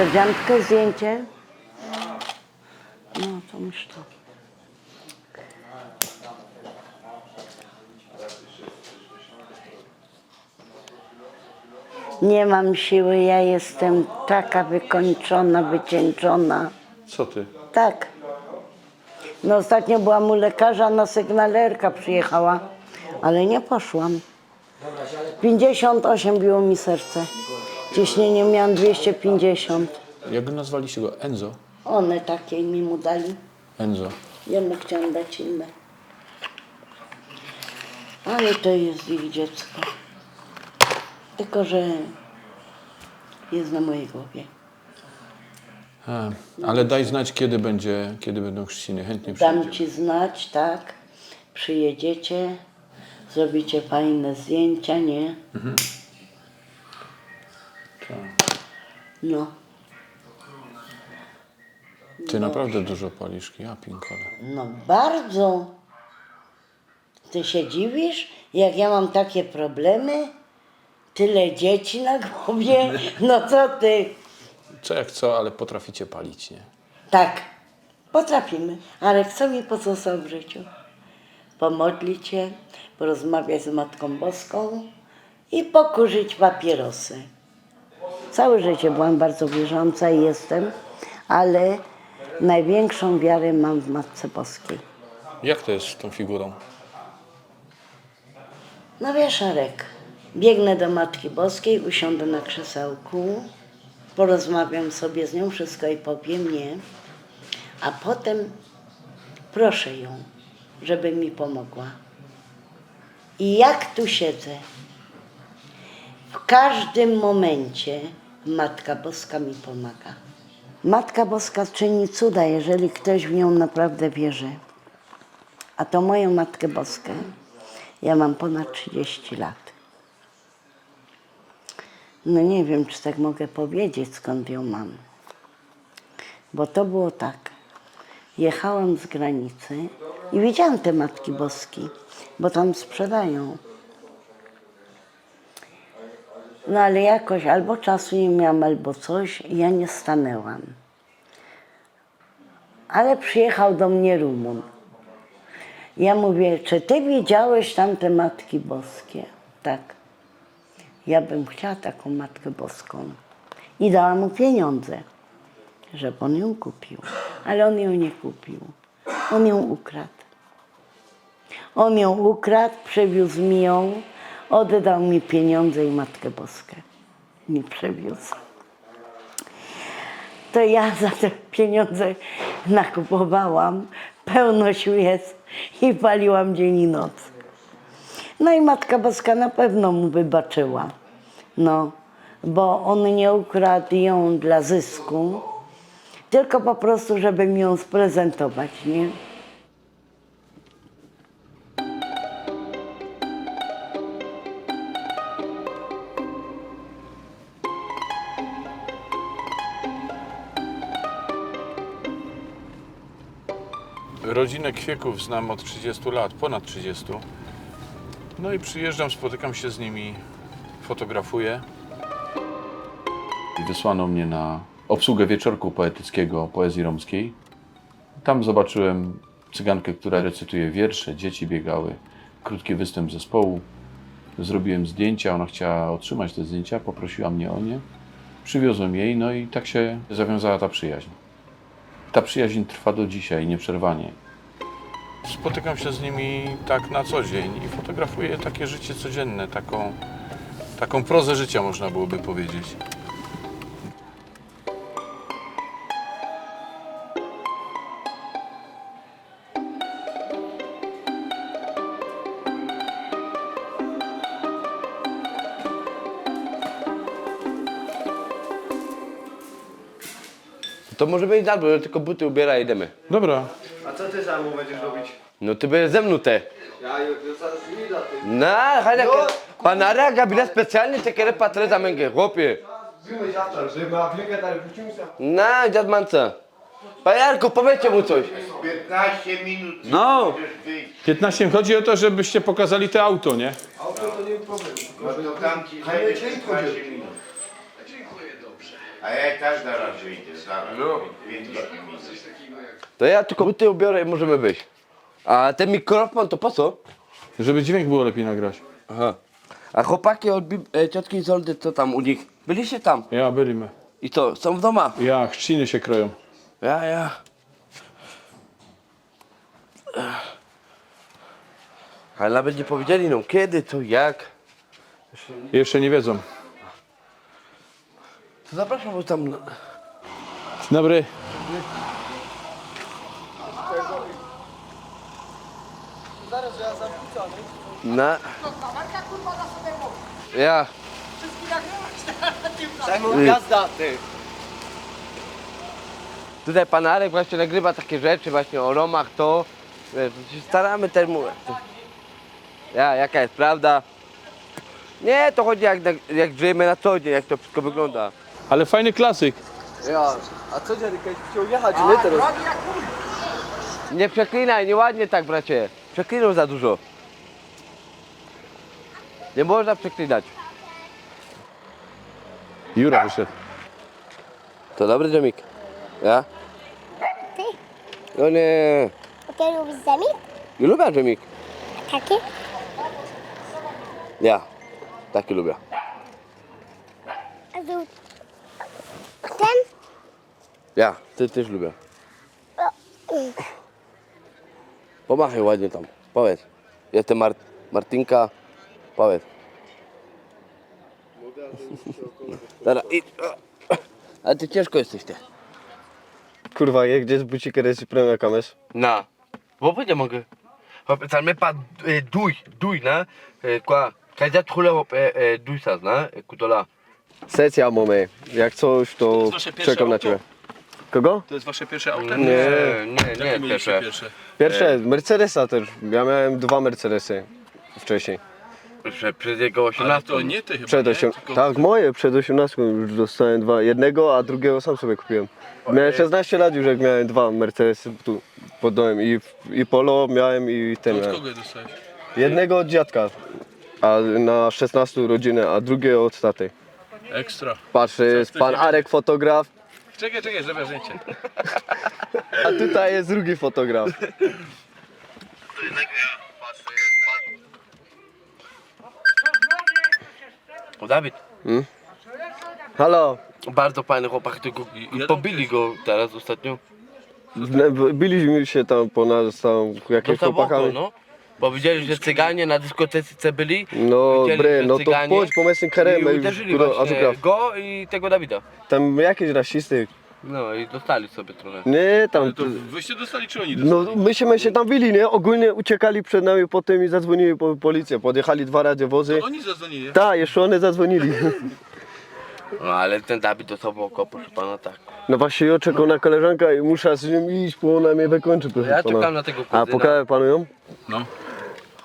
Sierdziantkę zdjęcie? No to myśl to. Nie mam siły, ja jestem taka wykończona, wycieńczona. Co ty? Tak. No ostatnio byłam u lekarza, na sygnalerka przyjechała, ale nie poszłam. 58 biło mi serce. Ciśnienie miałam 250. Jak go nazwaliście go? Enzo? One takie mi mu dali. Enzo. Ja mu chciałam dać inne. Ale to jest ich dziecko. Tylko, że jest na mojej głowie. Ale daj znać, kiedy będą chrzciny. Chętnie Dam przyjdziemy. ci znać, tak? Przyjedziecie, zrobicie fajne zdjęcia, nie? Tak. No. Ty naprawdę dużo palisz, ja pinkole. No bardzo. Ty się dziwisz, jak ja mam takie problemy? Tyle dzieci na głowie? No co ty? Co jak co, ale potraficie palić, nie? Tak, potrafimy. Ale co mi pozostał w życiu? Pomodlić się, porozmawiać z Matką Boską i pokurzyć papierosy. Całe życie byłam bardzo wierząca i jestem, ale największą wiarę mam w Matce Boskiej. Jak to jest z tą figurą? Na wieszarek. Biegnę do Matki Boskiej, usiądę na krzesełku, porozmawiam sobie z nią, wszystko jej powiem, nie? A potem proszę ją, żeby mi pomogła. I jak tu siedzę, w każdym momencie Matka Boska mi pomaga. Matka Boska czyni cuda, jeżeli ktoś w nią naprawdę wierzy. A to moją Matkę Boską ja mam ponad 30 lat. No nie wiem, czy tak mogę powiedzieć, skąd ją mam. Bo to było tak. Jechałam z granicy i widziałam te Matki Boski, bo tam sprzedają. No ale jakoś albo czasu nie miałam, albo coś i ja nie stanęłam. Ale przyjechał do mnie Rumun. Ja mówię, czy ty widziałeś tam te Matki Boskie? Tak. Ja bym chciała taką Matkę Boską. I dałam mu pieniądze, żeby on ją kupił. Ale on ją nie kupił. On ją ukradł. On ją ukradł, przywiózł mi ją, oddał mi pieniądze i Matkę Boskę mi przywiózł. To ja za te pieniądze nakupowałam, pełno świec i paliłam dzień i noc. No i Matka Boska na pewno mu wybaczyła, no, bo on nie ukradł ją dla zysku, tylko po prostu, żeby mi ją sprezentować, nie? Rodzinę Kwieków znam od 30 lat, ponad 30. No i przyjeżdżam, spotykam się z nimi, fotografuję. Wysłano mnie na obsługę wieczorku poetyckiego poezji romskiej. Tam zobaczyłem cygankę, która recytuje wiersze, dzieci biegały, krótki występ zespołu. Zrobiłem zdjęcia, ona chciała otrzymać te zdjęcia, poprosiła mnie o nie. Przywiozłem jej, no i tak się zawiązała ta przyjaźń. Ta przyjaźń trwa do dzisiaj, nieprzerwanie. Spotykam się z nimi tak na co dzień i fotografuję takie życie codzienne, taką prozę życia, można byłoby powiedzieć. To może być dobrze, tylko buty ubiera i idziemy. Dobra. A co ty sam będziesz robić? No ty będziesz ze mną te. Ja zaraz nie da ty. Na, hajde, panara gabinet specjalny, te kere patre za męgę, chłopie. Byłeś zawsze, że ma wielkę dalej wrócił się. Na, dziad manca. Pajarku, powiedzcie mu coś. 15 minut. No. Możesz wyjść. 15 chodzi o to, żebyście pokazali to auto, nie? Auto to nie problem. No to tam ci Ale zajdzie czyli 15 chodzi. minut. A ja i tak zaraz wyjdę, zaraz. No. 50 minut. To ja tylko buty ubiorę i możemy wyjść. A ten mikrofon to po co? Żeby dźwięk było lepiej nagrać. Aha. A chłopaki od ciotki Izoldy, co tam u nich? Byliście tam? Ja, byliśmy. I co, są w domu? Ja, chrzciny się kroją. Ja. Ale nawet nie powiedzieli nam kiedy, to jak. Jeszcze nie wiedzą. To zapraszam, bo tam... Dzień dobry. Na... Ja. Jazda, ty! Tutaj pan Arek właśnie nagrywa takie rzeczy właśnie o Romach, to... Wiesz, to się staramy też mówić. Ja, jaka jest prawda? Nie, to chodzi jak żyjemy na co dzień, jak to wszystko wygląda. Ale fajny klasyk. Ja, a co dziadek chciał jechać, nie teraz? Nie przeklinaj, nieładnie tak, bracie. Przeklinał za dużo. Nie można przeklinać. Jura wyszedł. To dobry dżemik. Ja? Ty? No nie. A ty lubisz zemik? Nie lubię dżemik. Taki? Ja. Taki lubię. A tu... Ten? Ja. Ty też lubię. Pomachaj ładnie tam. Powiedz. Jestem Martinka. Powiedz. Dobra, idź. A ty ciężko jesteś ty. Kurwa, je gdzie z buciker jest premia kames? Na. Bo nie mogę. Tam me pa duj, na. Qua. Kaj tchule duj saz, na. Kutola. Secja mamy. Jak coś, to wasze pierwsze czekam na auto? ciebie. Kogo? To jest wasze pierwsze auto? Nie, Mieliście pierwsze. Pierwsze, Mercedesa też. Ja miałem 2 Mercedesy wcześniej. Przed jego Ale 18. to nie ty chyba, Przed nie? 8. Tylko- Tak, moje, przed 18 już dostałem 2. Jednego, a drugiego sam sobie kupiłem. Miałem 16 lat już jak miałem 2 Mercedesy tu pod domem. I Polo miałem i ten To od miałem. kogo je dostałeś? Jednego od dziadka, a na 16 urodziny, a drugiego od taty. Ekstra. Patrz, jest pan Arek fotograf, Czekaj, zrobię zdjęcie. a tutaj jest drugi fotograf. O, Dawid. Halo, Bardzo fajny chłopak, tylko ja pobili go teraz ostatnio. biliśmy się tam po nas, tam jakieś Dostał w oko, chłopakami. no. Powiedzieli, że cyganie na dyskotece byli. No Powiedzieli, bre, że no to cyganie chodź po męsnym I karemę, uderzyli właśnie go i tego Dawida. tam jakieś rasisty. No i dostali sobie trochę. Nie, tam, To wyście dostali, czy oni dostali? no myśmy się tam bili, nie? Ogólnie uciekali przed nami potem i zadzwonili po policję. Podjechali 2 radiowozy. Oni zadzwonili. Tak, jeszcze one zadzwonili. No ale ten Dawid dostał w oko, proszę pana, tak. No właśnie ja czekam na koleżankę i muszę z nim iść, bo ona mnie wykończy, proszę Ja pana. czekam na tego A kuzyna. pokażę panu ją? No.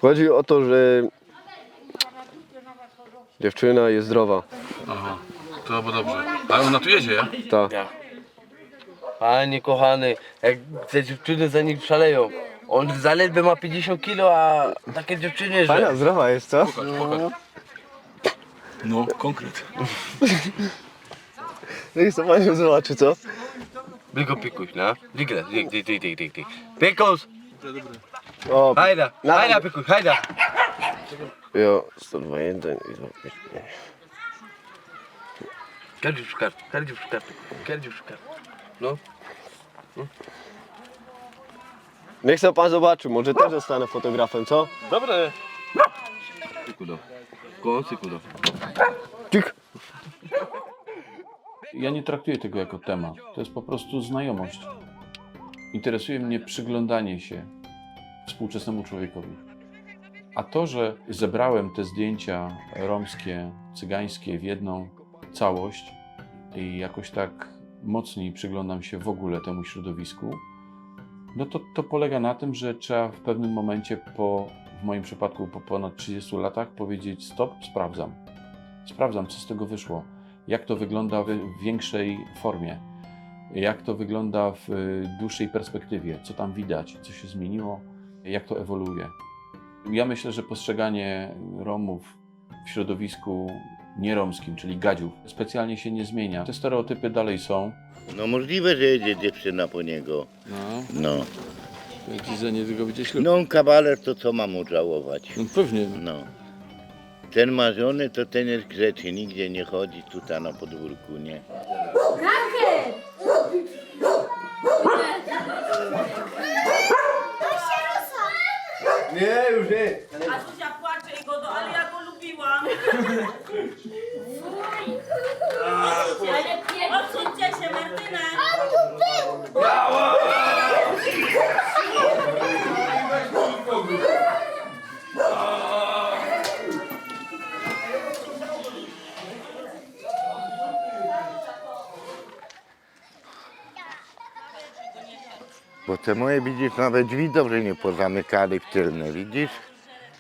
Chodzi o to, że dziewczyna jest zdrowa. Aha. To było dobrze. Ale ona tu jedzie, ja? Tak. Ja. Panie kochany, jak te dziewczyny za nim szaleją. On zaledwie ma 50 kilo, a takie dziewczyny, że... Fajna, zdrowa jest, co? Pokaż. No, konkret. No i co panią zobaczy, co? Tylko pikuś, no. Digle, dik. Pikus! O, Hajda, hajda pikuś, hajda! jo, 102.1 i 2. Kierdził szukar. No. Niech sobie pan zobaczy, może też zostanę fotografem, co? Dobre. Sykudo. Koło sykudo. Cik. Ja nie traktuję tego jako temat. To jest po prostu znajomość. Interesuje mnie przyglądanie się współczesnemu człowiekowi. A to, że zebrałem te zdjęcia romskie, cygańskie w jedną całość i jakoś tak mocniej przyglądam się w ogóle temu środowisku, no to polega na tym, że trzeba w pewnym momencie w moim przypadku po ponad 30 latach powiedzieć stop, sprawdzam, co z tego wyszło, jak to wygląda w większej formie, jak to wygląda w dłuższej perspektywie, co tam widać, co się zmieniło, jak to ewoluuje. Ja myślę, że postrzeganie Romów w środowisku nieromskim, czyli gadziów, specjalnie się nie zmienia. Te stereotypy dalej są. No możliwe, że jedzie dziewczyna po niego. No. Ci za niedługo będzie ślub. No on kawaler, to co mam mu żałować? No pewnie. No. Ten ma żonę, to ten jest grzeczny, nigdzie nie chodzi tutaj na podwórku, nie? Nie, już nie. A Zuzia płacze i go do, ale ja go lubiłam. Odsuńcie się, Martyna. Bo te moje, widzisz, nawet drzwi dobrze nie pozamykali w tylne, widzisz?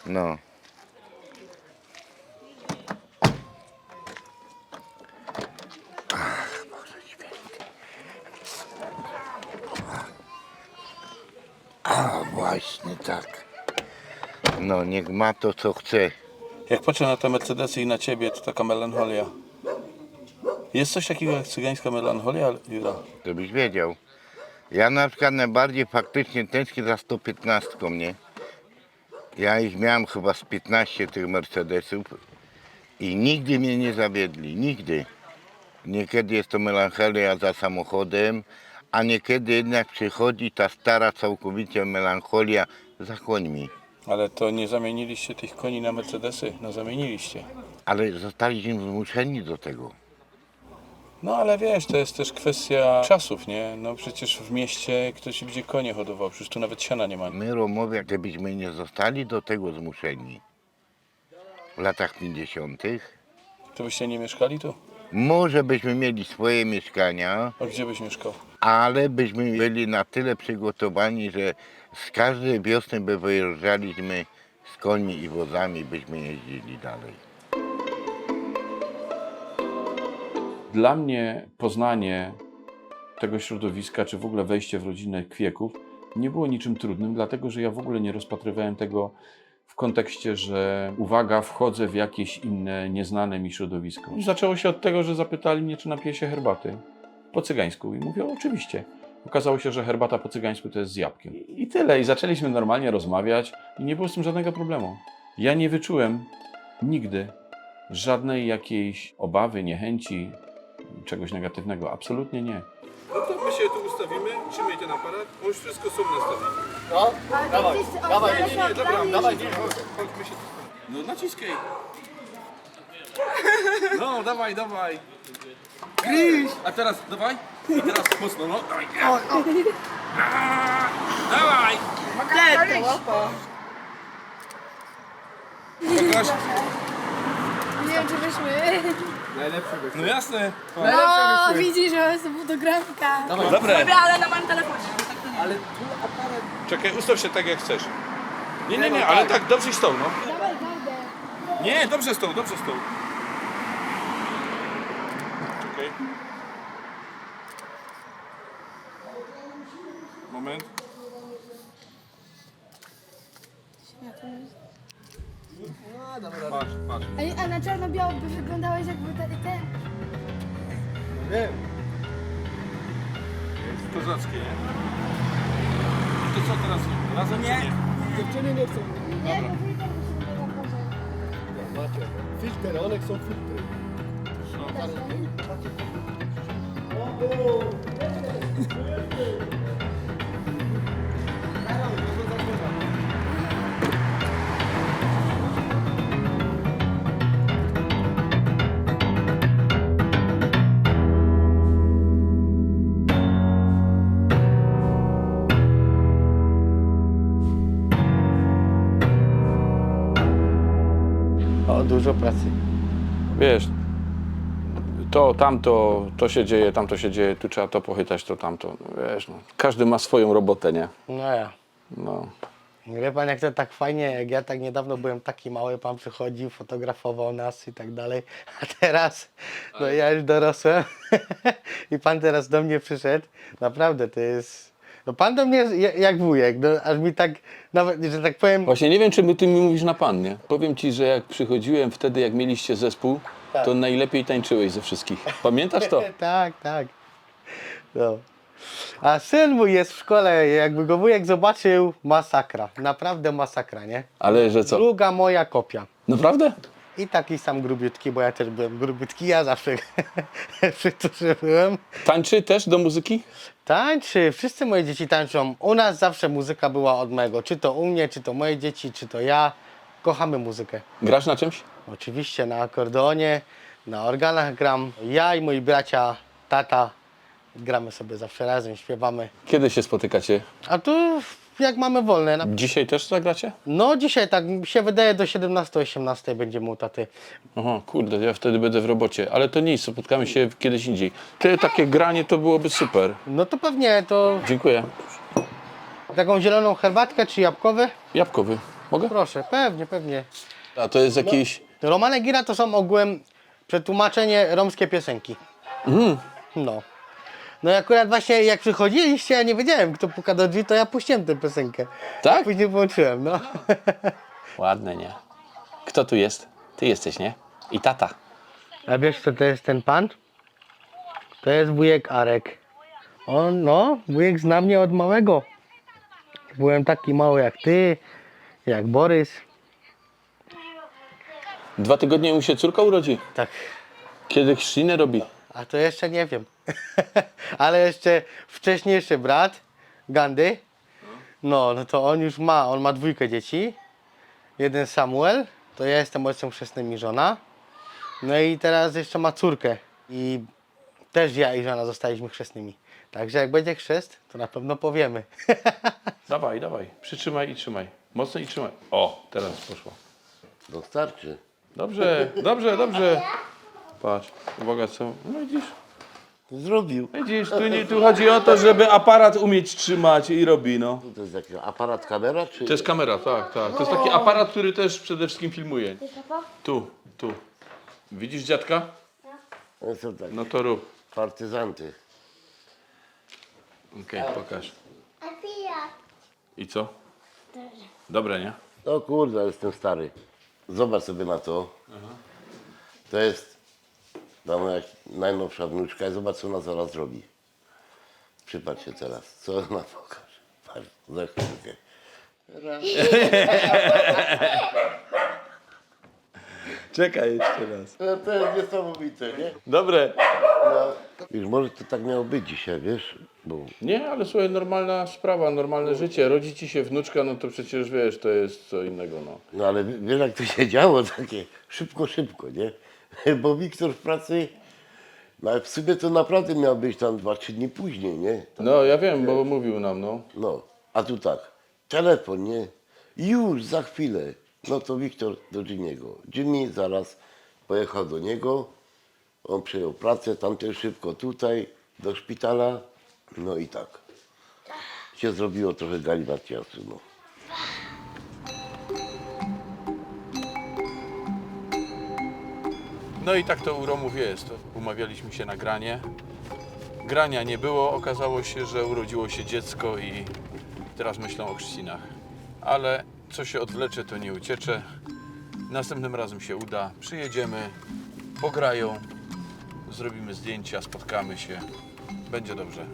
No. Ach, Boże Święty. A właśnie tak. No, niech ma to, co chce. Jak patrzę na te Mercedesy i na ciebie, to taka melancholia. Jest coś takiego jak cygańska melancholia, Jura? Żebyś wiedział. Ja na przykład najbardziej faktycznie tęsknię za 115, nie? Ja ich miałem chyba z 15 tych Mercedesów i nigdy mnie nie zawiedli, nigdy. Niekiedy jest to melancholia za samochodem, a niekiedy jednak przychodzi ta stara całkowicie melancholia za końmi. Ale to nie zamieniliście tych koni na Mercedesy? No zamieniliście. Ale zostaliśmy zmuszeni do tego. No ale wiesz, to jest też kwestia czasów, nie? No przecież w mieście ktoś będzie konie hodował, przecież tu nawet siana nie ma. My Romowie, gdybyśmy nie zostali do tego zmuszeni w latach 50., To byście nie mieszkali tu? może byśmy mieli swoje mieszkania, A gdzie byś mieszkał? ale byśmy byli na tyle przygotowani, że z każdej wiosny by wyjeżdżaliśmy z końmi i wozami, byśmy jeździli dalej. Dla mnie poznanie tego środowiska, czy w ogóle wejście w rodzinę Kwieków nie było niczym trudnym, dlatego że ja w ogóle nie rozpatrywałem tego w kontekście, że uwaga, wchodzę w jakieś inne, nieznane mi środowisko. I zaczęło się od tego, że zapytali mnie, czy napiję się herbaty po cygańsku i mówię, oczywiście. Okazało się, że herbata po cygańsku to jest z jabłkiem. I tyle. I zaczęliśmy normalnie rozmawiać i nie było z tym żadnego problemu. Ja nie wyczułem nigdy żadnej jakiejś obawy, niechęci, czegoś negatywnego. Absolutnie nie. No to my się tu ustawimy, trzymaj ten aparat, on już wszystko są nastawione. No, dawaj, dawaj. Nie, dobra, dawaj, chodź, my się tu stawimy. No naciskaj. No, dawaj, dawaj. Gryź! A teraz, dawaj. I teraz mocno, no. Dawaj. Dawaj! Pokaż. Nie wiem, czy byśmy... No jasne. No, widzisz, że jestem fotografka. Dobre. Ale na moim telefonie. Czekaj, ustaw się tak jak chcesz. Nie, ale tak, dobrze stał, no. Dawaj, gardę. Nie, dobrze stał, dobrze stał. Czekaj. Moment. Patrz, patrz. A na czarno-biało by wyglądałeś jakby te... Wiem. Jest kozackie, nie? I to co teraz? Razem nie. Dziewczyny nie chcą. Nie, bo filtr musimy na porze. Macie. Filtry, one chcą filtry. O, dużo pracy. Wiesz, to, tamto, to się dzieje, tamto się dzieje, tu trzeba to pochytać, to tamto. No, wiesz, no, każdy ma swoją robotę, nie? No ja. No. Wie pan, jak to tak fajnie, jak ja tak niedawno byłem taki mały, pan przychodził, fotografował nas i tak dalej, a teraz, no ja już dorosłem i pan teraz do mnie przyszedł, naprawdę to jest, no pan do mnie jest jak wujek, no aż mi tak, nawet, że tak powiem, Właśnie nie wiem, czy ty mi mówisz na pan, nie? Powiem ci, że jak przychodziłem wtedy, jak mieliście zespół, to najlepiej tańczyłeś ze wszystkich. Pamiętasz to? Tak, tak. No. A syn mój jest w szkole, jakby go wujek zobaczył, masakra. Naprawdę masakra, nie? Ale że co? Druga moja kopia. Naprawdę? I taki sam grubiutki, bo ja też byłem grubiutki, ja zawsze przytuszy byłem. Tańczy też do muzyki? Tańczy, wszyscy moje dzieci tańczą. U nas zawsze muzyka była od mojego. Czy to u mnie, czy to moje dzieci, czy to ja. Kochamy muzykę. Grasz na czymś? Oczywiście na akordeonie, na organach gram. Ja i moi bracia, tata gramy sobie zawsze razem, śpiewamy. Kiedy się spotykacie? A tu jak mamy wolne. Dzisiaj też zagracie? No dzisiaj tak mi się wydaje do 17-18 będziemy u taty. Aha, kurde, ja wtedy będę w robocie, ale to nic, spotkamy się kiedyś indziej. Takie granie to byłoby super. No to pewnie to Dziękuję. taką zieloną herbatkę czy jabłkowy? Jabłkowy. Mogę? Proszę, pewnie, pewnie. A to jest jakiś... Romane Gira to są ogółem przetłumaczenie romskie piosenki. No. No i akurat właśnie jak przychodziliście, ja nie wiedziałem kto puka do drzwi, to ja puściłem tę piosenkę. Tak? Później włączyłem, no. Ładne, nie? Kto tu jest? Ty jesteś, nie? I tata. A wiesz co to jest ten pan? To jest wujek Arek. On, no, wujek zna mnie od małego. Byłem taki mały jak ty, jak Borys. 2 tygodnie mu się córka urodzi. Tak, Kiedy chrzcinę robi? a to jeszcze nie wiem. Ale jeszcze wcześniejszy brat, Gandy, no to on już ma, on ma 2 dzieci. Jeden Samuel, to ja jestem ojcem chrzestnym i żona. No i teraz jeszcze ma córkę. I też ja i żona zostaliśmy chrzestnymi. Także jak będzie chrzest, to na pewno powiemy. Dawaj, dawaj. Przytrzymaj i trzymaj. Mocno i trzymaj. O, teraz poszło. No starczy. Dobrze, dobrze, dobrze. Patrz, uwaga co. No widzisz? Zrobił. Widzisz, tu chodzi o to, żeby aparat umieć trzymać i robi, no. To jest jaki aparat, kamera, czy... To jest kamera, tak, tak. To jest taki aparat, który też przede wszystkim filmuje. Tu, tu. Widzisz dziadka? No są tak, No to rób. partyzanty. Okej, pokaż. A pijak. I co? Dobre, nie? No kurde, jestem stary. Zobacz sobie na to. To jest ta moja najnowsza wnuczka i zobacz co ona zaraz robi. Przypatrz się teraz, co ona pokaże. Patrz, za chwilkę. Czekaj jeszcze raz. No, to jest niesamowite, nie? Dobre. Już może to tak miało być dzisiaj, wiesz? Bo Nie, ale słuchaj, normalna sprawa, normalne życie. Rodzi ci się wnuczka, no to przecież wiesz, to jest co innego, no. no ale wiesz jak to się działo, takie szybko, nie? Bo Wiktor w pracy, no w sumie to naprawdę miał być tam 2-3 dni później, nie? No ja wiem, bo mówił nam, no. No, a tu tak, telefon, nie? Już za chwilę. No to Wiktor do Jimmy'ego. Jimmy zaraz pojechał do niego, on przejął pracę, tamten szybko tutaj, do szpitala. No i tak. Się zrobiło trochę galimatiasu, no. No i tak to u Romów jest. Umawialiśmy się na granie. Grania nie było, okazało się, że urodziło się dziecko i teraz myślą o chrzcinach. Ale co się odwlecze, to nie uciecze. Następnym razem się uda, przyjedziemy, pograją, zrobimy zdjęcia, spotkamy się, będzie dobrze.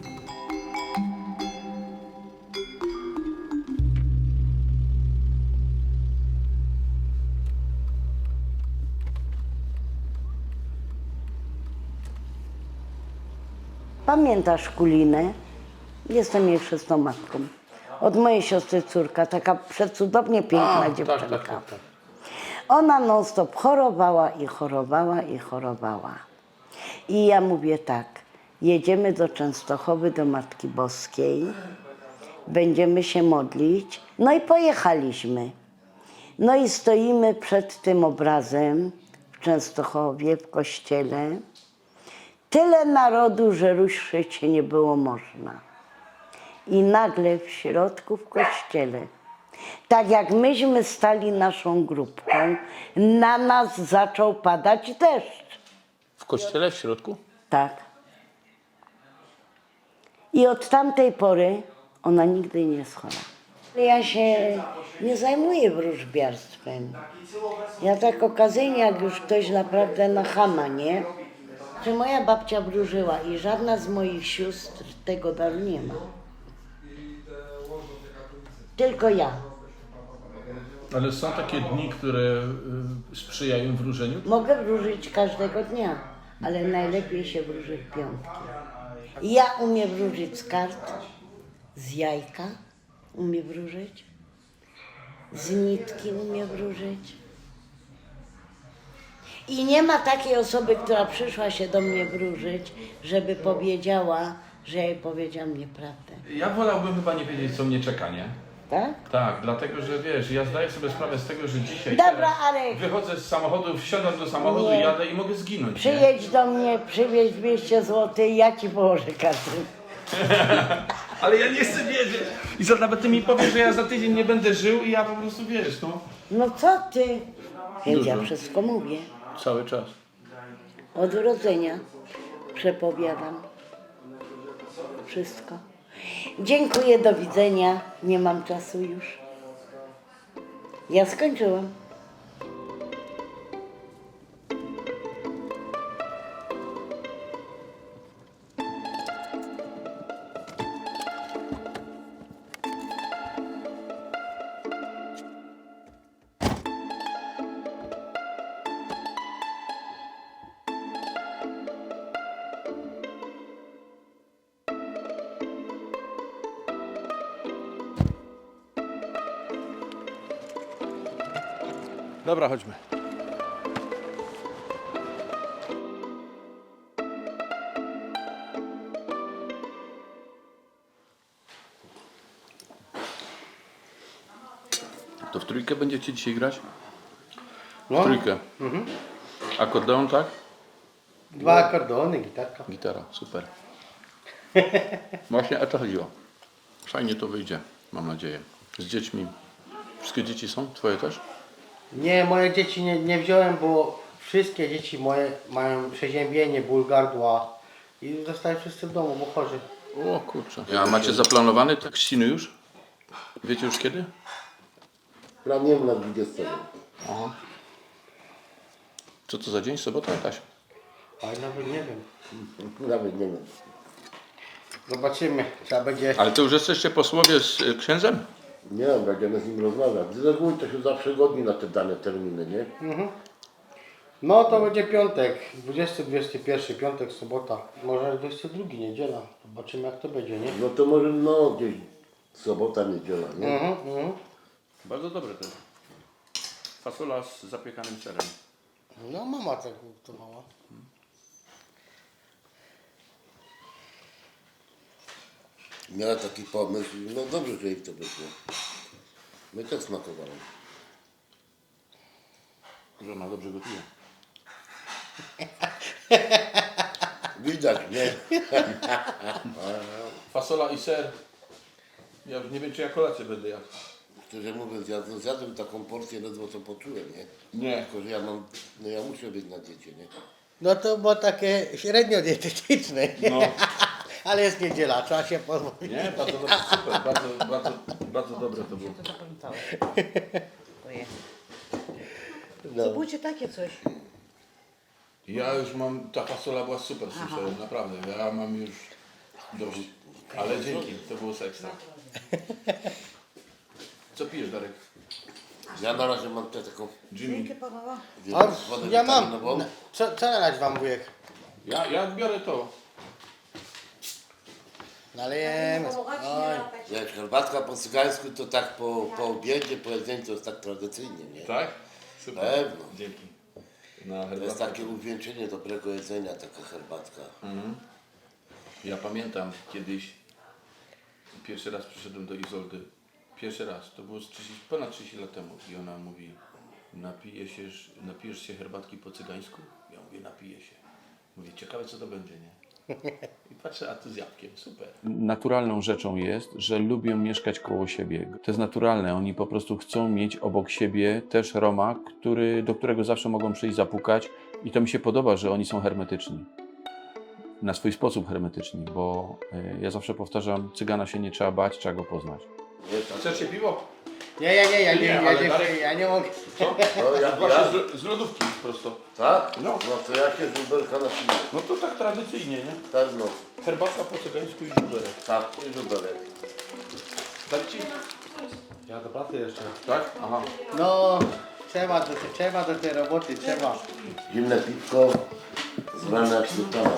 Pamiętasz Kulinę? Jestem jej chrzestną matką. Od mojej siostry córka, taka przecudownie piękna dziewczynka. Ona non stop chorowała i chorowała i chorowała. I ja mówię tak, jedziemy do Częstochowy, do Matki Boskiej, będziemy się modlić. No i pojechaliśmy. No i stoimy przed tym obrazem w Częstochowie, w kościele. Tyle narodu, że ruszyć się nie było można. I nagle w środku w kościele, tak jak myśmy stali naszą grupką, na nas zaczął padać deszcz. W kościele w środku? Tak. I od tamtej pory ona nigdy nie jest chora. Ja się nie zajmuję wróżbiarstwem. Ja tak okazyjnie, jak już ktoś naprawdę na chama, nie? Czy moja babcia wróżyła i żadna z moich sióstr tego daru nie ma. Tylko ja. Ale są takie dni, które sprzyjają wróżeniu? Mogę wróżyć każdego dnia, ale najlepiej się wróży w piątki. Ja umiem wróżyć z kart, z jajka umiem wróżyć, z nitki umiem wróżyć. I nie ma takiej osoby, która przyszła się do mnie wróżyć, żeby powiedziała, że ja jej powiedziałam nieprawdę. Ja wolałbym chyba nie wiedzieć, co mnie czeka, nie? Tak? Tak, dlatego że wiesz, ja zdaję sobie sprawę z tego, że dzisiaj Dobra, teraz Arek. wychodzę z samochodu, wsiadam do samochodu, Nie. jadę i mogę zginąć. Nie? Przyjedź do mnie, przywieź 200 zł i ja ci położę kartę. Ale ja nie chcę wiedzieć. I co, nawet ty mi powiesz, że ja za tydzień nie będę żył i ja po prostu wiesz, no. No co ty? Więc ja Dużo. wszystko mówię. Cały czas. Od urodzenia przepowiadam. Wszystko. Dziękuję, do widzenia. Nie mam czasu już. Ja skończyłam. Dobra, chodźmy. To w trójkę będziecie dzisiaj grać? W trójkę. Akordeon, tak? 2 akordeony, gitarka. Gitara, super. Właśnie o to chodziło. Fajnie to wyjdzie, mam nadzieję. Z dziećmi. Wszystkie dzieci są? Twoje też? Nie, moje dzieci nie wziąłem, bo wszystkie dzieci moje mają przeziębienie, ból gardła i zostają wszyscy w domu, bo chorzy. O kurczę. A macie zaplanowany tak chrzciny już? Wiecie już kiedy? Planujemy na 20. Aha. Co to za dzień? Sobota jakaś? Ale nawet nie wiem. Nawet nie wiem. Zobaczymy, trzeba będzie... Ale to już jesteście po słowie z księdzem? Nie wiem, będziemy z nim rozmawiać. Z reguły to się zawsze godzi na te dane terminy, nie? No to będzie piątek, 20, 21, piątek, sobota, może 22, niedziela. Zobaczymy jak to będzie, nie? No to może no gdzieś sobota, niedziela, nie? Bardzo dobre to. Fasola z zapiekanym serem. No mama tak gotowała. Miała taki pomysł, no dobrze, że jej to wyszło. My też smakowało. Żona dobrze gotuje. Widać, nie? Fasola i ser. Ja już nie wiem, czy ja kolację będę jadł. Szczerze mówiąc, ja zjadłem taką porcję, ledwo co poczułem, nie? Nie. Tylko, że ja mam, no ja muszę być na diecie, nie? No to było takie średnio dietetyczne, nie? No. Ale jest niedziela, trzeba się pozwolić. Nie, bardzo dobre, super. Bardzo dobre to było. Zróbcie takie coś. Ja już mam, ta fasola była super, słyszę, naprawdę. Ja mam już dość. Ale dzięki, to było sekstra. Co pijesz, Darek? Ja na razie mam tę taką Jimmy. wodę Ja mam. witaminową. Co nalać wam, wujek? Ja biorę to. Nalejemy. Oj. Jak herbatka po cygańsku to tak po obiedzie, po jedzeniu to jest tak tradycyjnie, nie? Tak? Super. Pewno. Dzięki. Na To jest takie uwieńczenie dobrego jedzenia, taka herbatka. Ja pamiętam kiedyś, pierwszy raz przyszedłem do Izoldy. Pierwszy raz, to było ponad 30 lat temu. I ona mówi, napijesz się herbatki po cygańsku? Ja mówię, napiję się. Mówię, ciekawe co to będzie, nie? I patrzę, a tu z jabłkiem, super. Naturalną rzeczą jest, że lubią mieszkać koło siebie. To jest naturalne, oni po prostu chcą mieć obok siebie też Roma, do którego zawsze mogą przyjść, zapukać. I to mi się podoba, że oni są hermetyczni. Na swój sposób hermetyczni, bo ja zawsze powtarzam, Cygana się nie trzeba bać, trzeba go poznać. Chcecie piwo? Nie, ja nie mogę. No, ja Z lodówki prosto. Tak? No. No to jakie żuberka na chwilę. No to tak tradycyjnie, nie? Tak, no. Herbata po cygańsku i żuberek. Tak, i żuberek. Tak ci? Ja do pracy jeszcze. Tak? Aha. No, trzeba do tej roboty, trzeba. Zimne piwko, zwane jak sultana.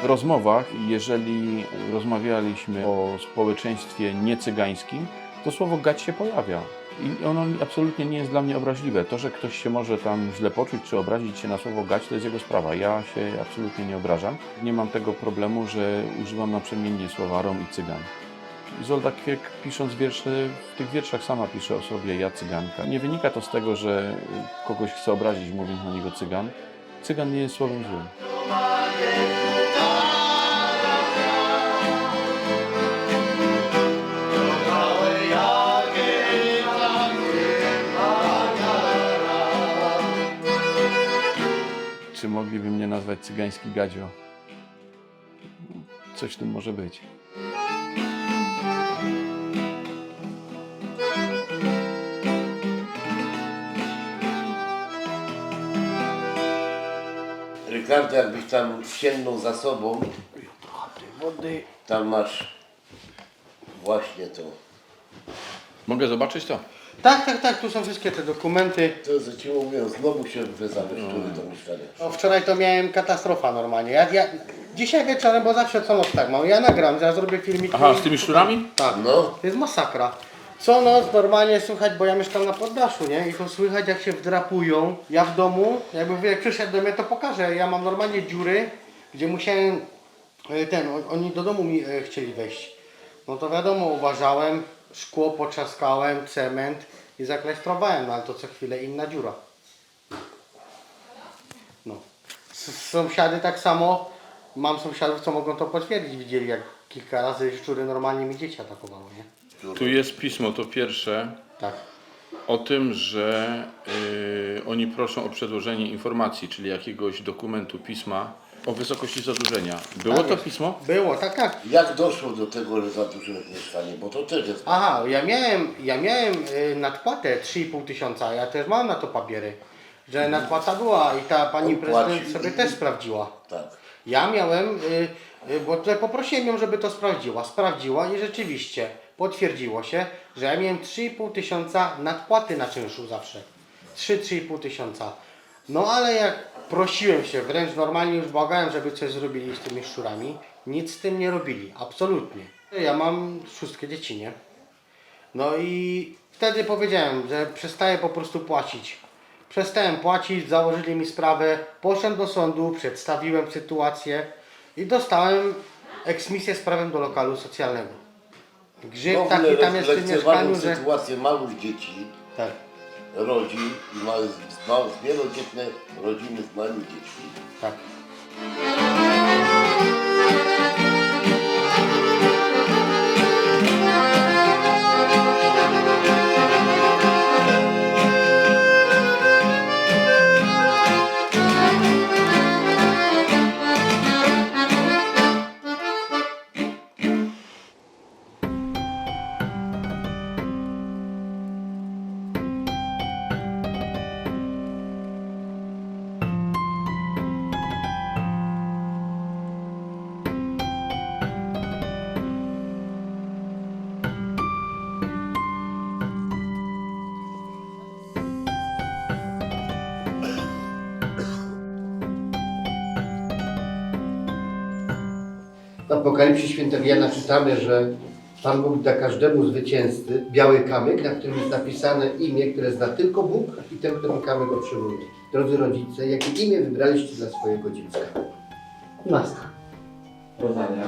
W rozmowach, jeżeli rozmawialiśmy o społeczeństwie niecygańskim, to słowo gać się pojawia. I ono absolutnie nie jest dla mnie obraźliwe. To, że ktoś się może tam źle poczuć czy obrazić się na słowo gać, to jest jego sprawa. Ja się absolutnie nie obrażam. Nie mam tego problemu, że używam naprzemiennie słowa Rom i Cygan. Izolda Kwiek, pisząc wiersze, w tych wierszach sama pisze o sobie ja cyganka. Nie wynika to z tego, że kogoś chce obrazić, mówiąc na niego cygan. Cygan nie jest słowem złym. Czy mogliby mnie nazwać cygański gadzio? Coś w tym może być. Ricardo, jakbyś tam sięgnął za sobą, tam masz właśnie to. Mogę zobaczyć to? Tak, tu są wszystkie te dokumenty. To, że ci mówię, znowu się wezabezpieczyły to mieszkanie. O, wczoraj to miałem katastrofa normalnie. Dzisiaj wieczorem, bo zawsze co noc tak mam, ja nagram, ja zrobię filmik. Aha, z tymi szczurami? Tak, No. to jest masakra. Co noc normalnie słychać, bo ja mieszkam na poddaszu, nie? I to słychać jak się wdrapują. Ja w domu, jakby jak przyszedł do mnie, to pokażę. Ja mam normalnie dziury, gdzie musiałem, oni do domu mi chcieli wejść. No to wiadomo, uważałem, szkło potrzaskałem, cement i zaklejstrowałem, no ale to co chwilę inna dziura. No. Sąsiady tak samo, mam sąsiadów, co mogą to potwierdzić, widzieli jak kilka razy szczury normalnie mi dzieci atakowały, nie? Tu jest pismo, to pierwsze, Tak. o tym, że oni proszą o przedłożenie informacji, czyli jakiegoś dokumentu, pisma o wysokości zadłużenia. Było Tak to jest. pismo? Było, tak. Jak doszło do tego, że zadłużyłeś mieszkanie? Bo to też jest... Aha, ja miałem nadpłatę 3,5 tysiąca, ja też mam na to papiery, że nadpłata była i ta pani On prezydent płaci. sobie też sprawdziła. Tak. Ja miałem, bo tutaj poprosiłem ją, żeby to sprawdziła i rzeczywiście potwierdziło się, że ja miałem 3,5 tysiąca nadpłaty na czynszu zawsze. 3,5 tysiąca. No ale jak prosiłem się, wręcz normalnie już błagałem, żeby coś zrobili z tymi szczurami, nic z tym nie robili, absolutnie. Ja mam 6 dzieci, nie? No i wtedy powiedziałem, że przestaję po prostu płacić. Przestałem płacić, założyli mi sprawę, poszedłem do sądu, przedstawiłem sytuację i dostałem eksmisję z prawem do lokalu socjalnego. Grzyb taki tam jest w tym mieszkaniu, że... sytuację małych dzieci, Tak. rodzin, wielodzietne rodziny z małymi dziećmi. Tak. W Apokalipsie Świętego Jana czytamy, że Pan Bóg da każdemu zwycięzcy biały kamyk, na którym jest napisane imię, które zna tylko Bóg i ten, kto ten kamyk otrzymuje. Drodzy rodzice, jakie imię wybraliście dla swojego dziecka? Nastra. Rozalia.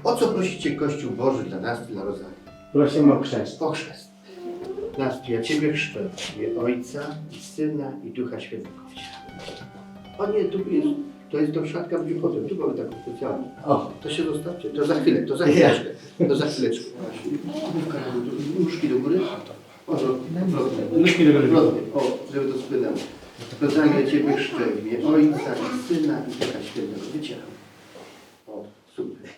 O co prosicie Kościół Boży dla nas, dla Rozalii? Prosimy o chrzest. O chrzest. Nastro, ja Ciebie chrzczę w imię Ojca i Syna i Ducha Świętego. O nie, tu jest, to jest to szatka będzie potem, tu mamy taką specjalną. O. To się zostawcie, to za chwilę, to za chwileczkę. To za chwileczkę. Nóżki do góry. O, Nóżki do góry. O, żeby to spłynęło. Rozalia, ja Ciebie chrzczę w imię Ojca i Syna i Ducha Świętego. Wycieram. O, super.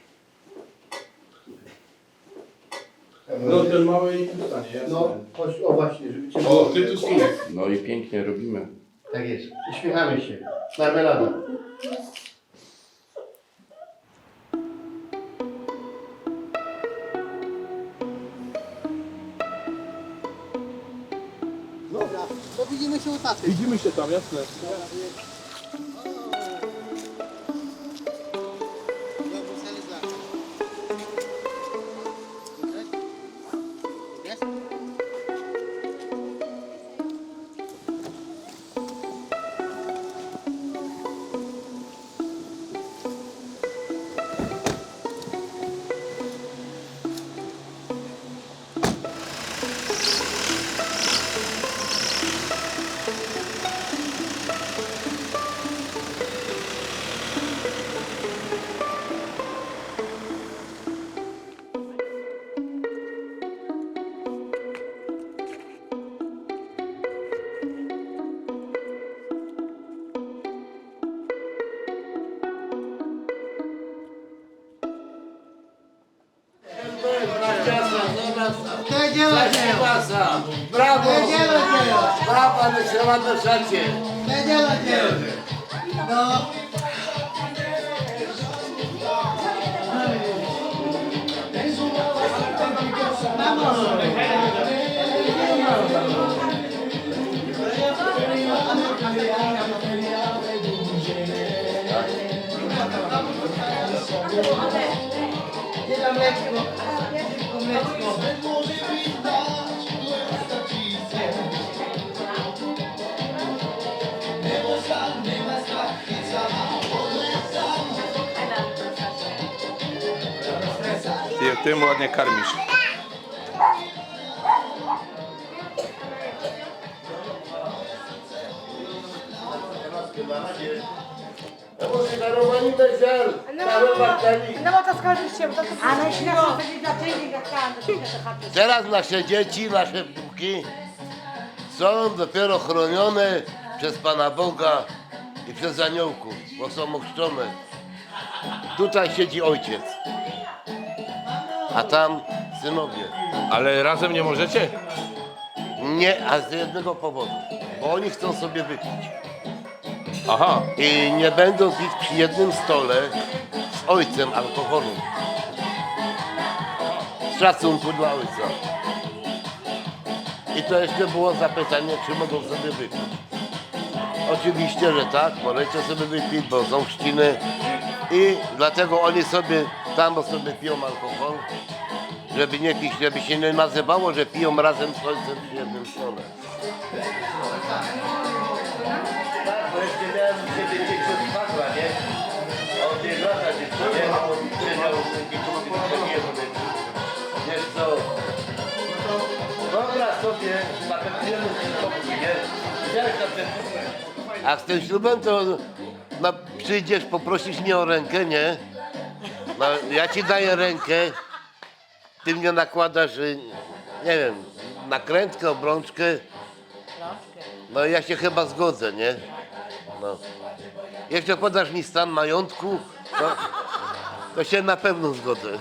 No ten mały i stanie, jasne. No, chodź, o właśnie, żeby Cię... O, ty tu stój. No i pięknie robimy. Tak jest. Uśmiechamy się. Marmelada. Dobra, to widzimy się u taty. Widzimy się tam, jasne. Brawo! Brawo, ale się ładne szacie. No. Ty tym ładnie karmisz. Teraz nasze dzieci, nasze wnuki są dopiero chronione przez Pana Boga i przez aniołków, bo są ochrzczone. Tutaj siedzi ojciec, a tam synowie. Ale razem nie możecie? Nie, a z jednego powodu, bo oni chcą sobie wypić. Aha. I nie będą pić przy jednym stole z ojcem alkoholu. Z szacunku dla ojca. I to jeszcze było zapytanie, czy mogą sobie wypić. Oczywiście, że tak, możecie sobie wypić, bo są chrzciny i dlatego oni sobie tam sobie piją alkohol, żeby nie pić, żeby się nie nazywało, że piją razem z ojcem przy jednym stole. Tak, bo jeszcze miałem u siebie dzieci od Pawła, nie? Od 5 lat dziecko, nie? Wiesz co? Dobra sobie, zapewniamy spokój, nie? Widziałeś na ten ślubem? A z tym ślubem to przyjdziesz, poprosisz mnie o rękę, nie? No, ja ci daję rękę, ty mnie nakładasz, nie wiem, nakrętkę, obrączkę. No ja się chyba zgodzę, nie? No. Jeszcze podasz mi stan majątku, to się na pewno zgodzę.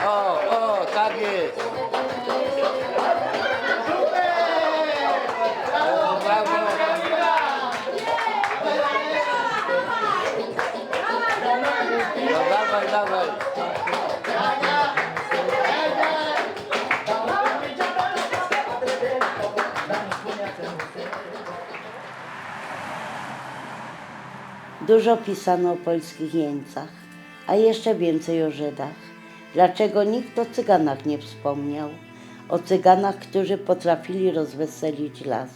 O, tak jest. O, brawo. No dawaj, dawaj. Dużo pisano o polskich jeńcach, a jeszcze więcej o Żydach. Dlaczego nikt o Cyganach nie wspomniał? O Cyganach, którzy potrafili rozweselić las.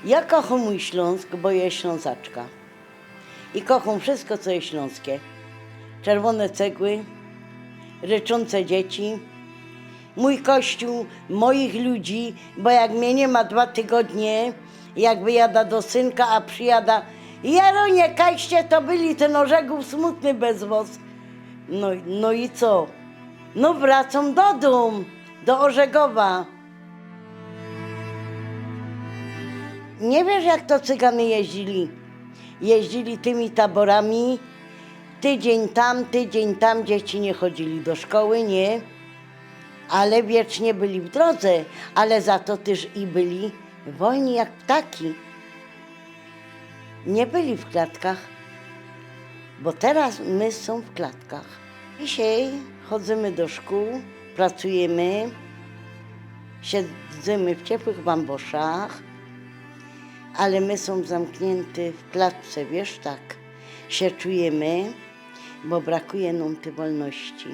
Ja kocham mój Śląsk, bo jest Ślązaczka. I kocham wszystko, co jest śląskie. Czerwone cegły, ryczące dzieci, mój kościół, moich ludzi, bo jak mnie nie ma 2 tygodnie, jak wyjada do synka, a przyjada Jaronie, kajście to byli ten Orzegów smutny bezwoz. No i co? No wracam do domu, do Orzegowa. Nie wiesz, jak to Cygany jeździli? Jeździli tymi taborami, tydzień tam, dzieci nie chodzili do szkoły, nie? Ale wiecznie byli w drodze, ale za to też i byli wolni jak ptaki. Nie byli w klatkach, bo teraz my są w klatkach. Dzisiaj chodzimy do szkół, pracujemy, siedzimy w ciepłych bamboszach, ale my są zamknięty w klatce, wiesz, tak się czujemy, bo brakuje nam tej wolności.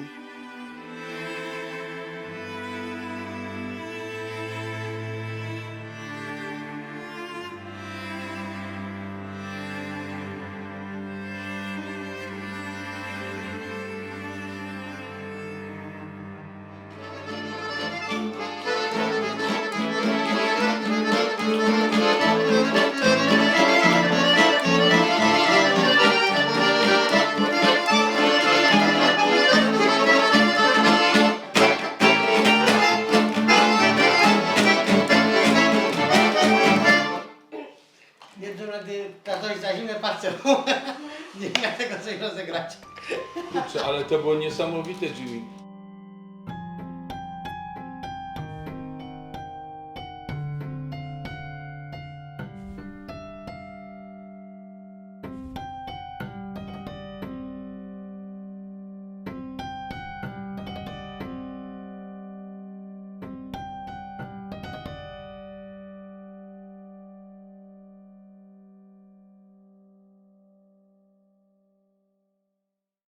Jednym rady kazałeś za zimne palce, nie miał tego coś rozegrać. Kurczę, ale to było niesamowite, Jimmy.